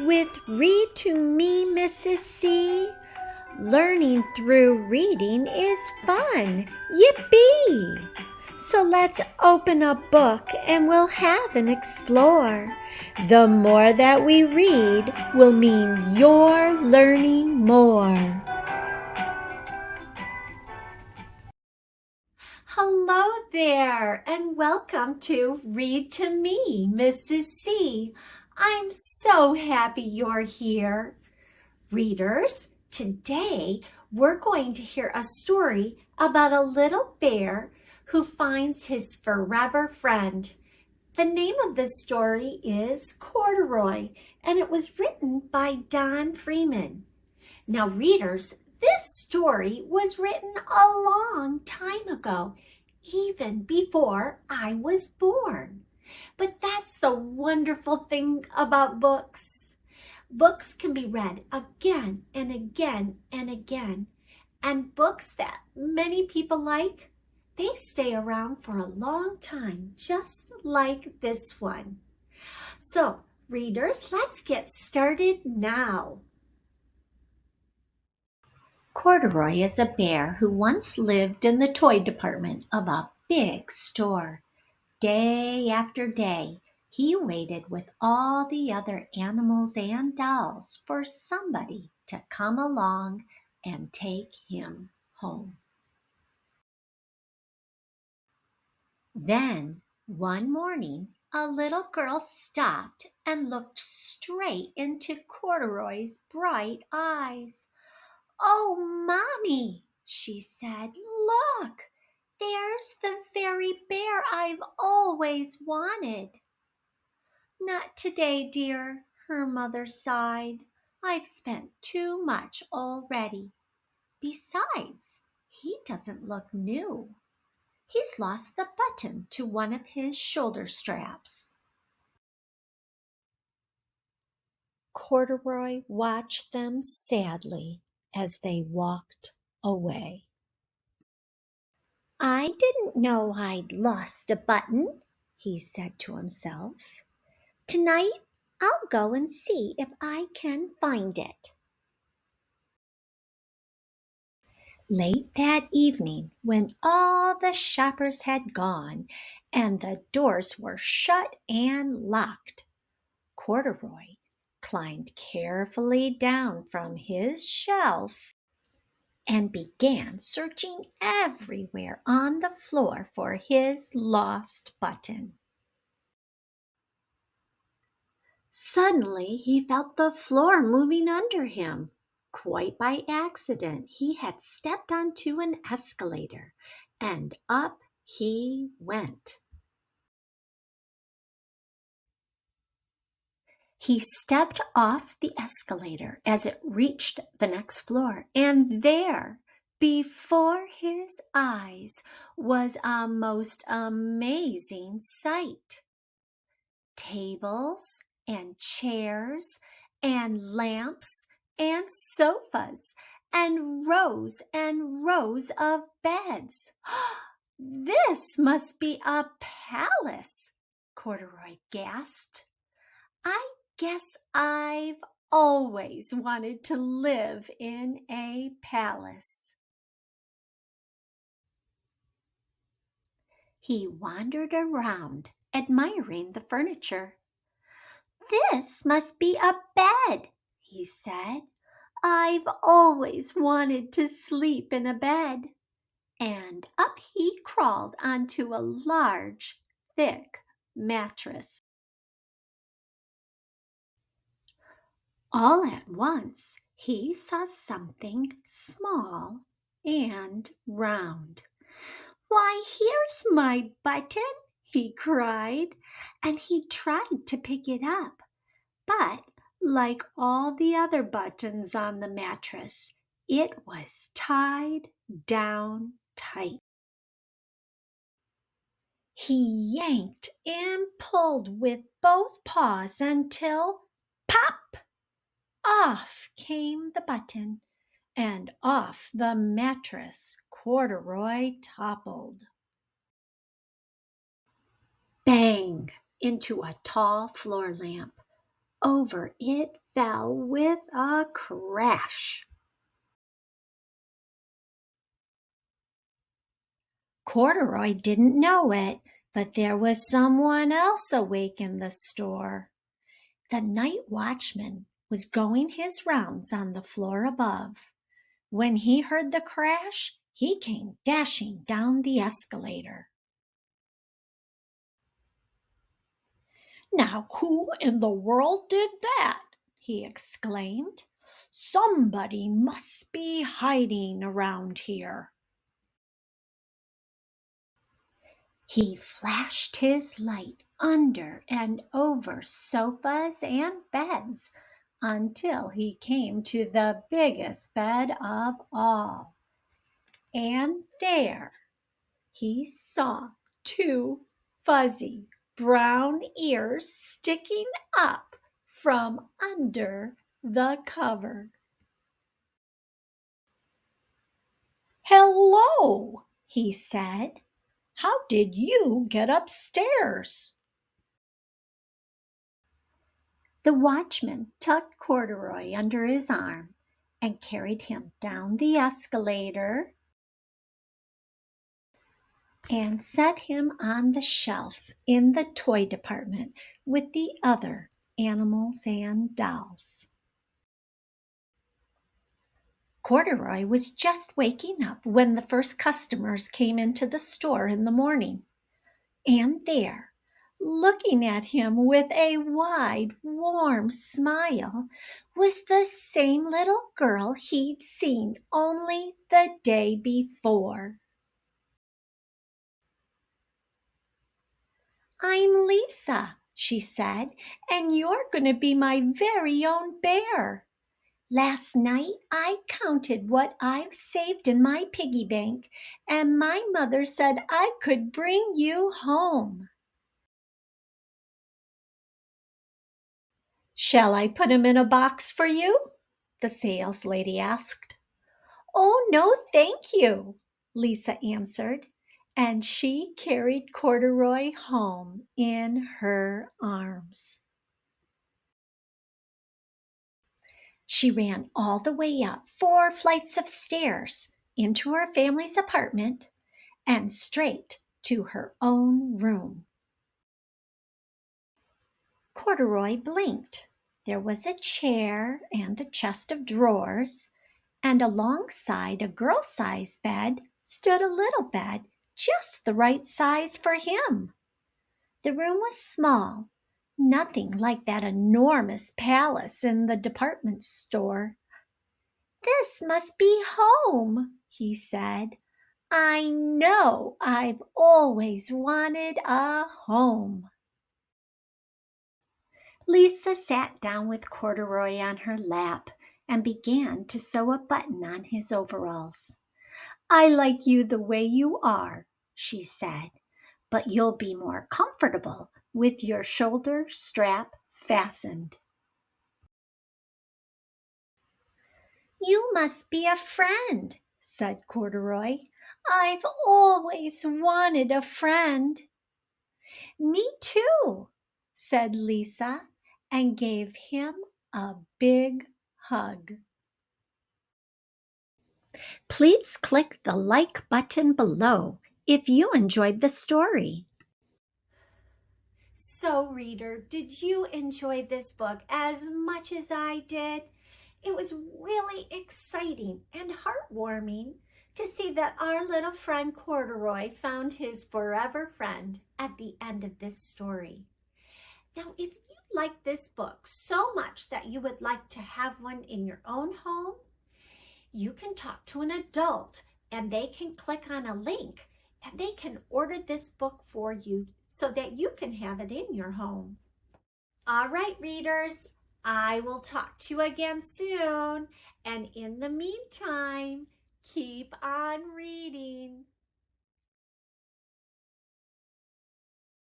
with Read to Me, Mrs. C. Learning through reading is fun. Yippee! So let's open a book and we'll have an explore. The more that we read will mean you're learning more. Hello there, and welcome to Read to Me, Mrs. C. I'm so happy you're here. Readers, today we're going to hear a story about a little bear who finds his forever friend. The name of the story is Corduroy, and it was written by Freeman. Now, readers, this story was written a long time ago, even before I was born. But that's the wonderful thing about books. Books can be read again and again and again. And books that many people like, they stay around for a long time, just like this one. So, readers, let's get started now. Corduroy is a bear who once lived in the toy department of a big store. Day after day, he waited with all the other animals and dolls for somebody to come along and take him home. Then, one morning, a little girl stopped and looked straight into Corduroy's bright eyes. "Oh, Mommy," she said, "look, there's the very bear I've always wanted." "Not today, dear," her mother sighed. "I've spent too much already. Besides, he doesn't look new. He's lost the button to one of his shoulder straps." Corduroy watched them sadly as they walked away. "I didn't know I'd lost a button," he said to himself. "Tonight I'll go and see if I can find it." Late that evening, when all the shoppers had gone and the doors were shut and locked, Corduroy climbed carefully down from his shelf and began searching everywhere on the floor for his lost button. Suddenly, he felt the floor moving under him. Quite by accident, he had stepped onto an escalator, and up he went. He stepped off the escalator as it reached the next floor, and there, before his eyes, was a most amazing sight. Tables and chairs and lamps and sofas and rows of beds. "This must be a palace," Corduroy gasped. "I guess I've always wanted to live in a palace." He wandered around, admiring the furniture. "This must be a bed," he said. "I've always wanted to sleep in a bed." And up he crawled onto a large, thick mattress. All at once, he saw something small and round. "Why, here's my button," he cried, and he tried to pick it up. But like all the other buttons on the mattress, it was tied down tight. He yanked and pulled with both paws until, pop! Off came the button, and off the mattress Corduroy toppled. Bang! Into a tall floor lamp. over it fell with a crash. Corduroy didn't know it, but there was someone else awake in the store. The night watchman was going his rounds on the floor above. When he heard the crash, he came dashing down the escalator. "Now who in the world did that?" he exclaimed. "Somebody must be hiding around here." He flashed his light under and over sofas and beds until he came to the biggest bed of all. And there he saw two fuzzy brown ears sticking up from under the cover. "Hello," he said. "How did you get upstairs?" The watchman tucked Corduroy under his arm and carried him down the escalator and set him on the shelf in the toy department with the other animals and dolls. Corduroy was just waking up when the first customers came into the store in the morning. And there, looking at him with a wide, warm smile, was the same little girl he'd seen only the day before. "I'm Lisa," she said, "and you're going to be my very own bear. Last night I counted what I've saved in my piggy bank, and my mother said I could bring you home." "Shall I put him in a box for you?" the sales lady asked. "Oh, no, thank you," Lisa answered, and she carried Corduroy home in her arms. She ran all the way up 4 flights of stairs into her family's apartment and straight to her own room. Corduroy blinked. There was a chair and a chest of drawers, and alongside a girl-sized bed stood a little bed just the right size for him. The room was small, nothing like that enormous palace in the department store. "This must be home," he said. "I know I've always wanted a home." Lisa sat down with Corduroy on her lap and began to sew a button on his overalls. "I like you the way you are," she said, "but you'll be more comfortable with your shoulder strap fastened." "You must be a friend," said Corduroy. "I've always wanted a friend." "Me too," said Lisa, and gave him a big hug. Please click the like button below if you enjoyed the story. So, reader, did you enjoy this book as much as I did? It was really exciting and heartwarming to see that our little friend Corduroy found his forever friend at the end of this story. Now, if you like this book so much that you would like to have one in your own home, you can talk to an adult and they can click on a link and they can order this book for you so that you can have it in your home. All right, readers, I will talk to you again soon. And in the meantime, keep on reading.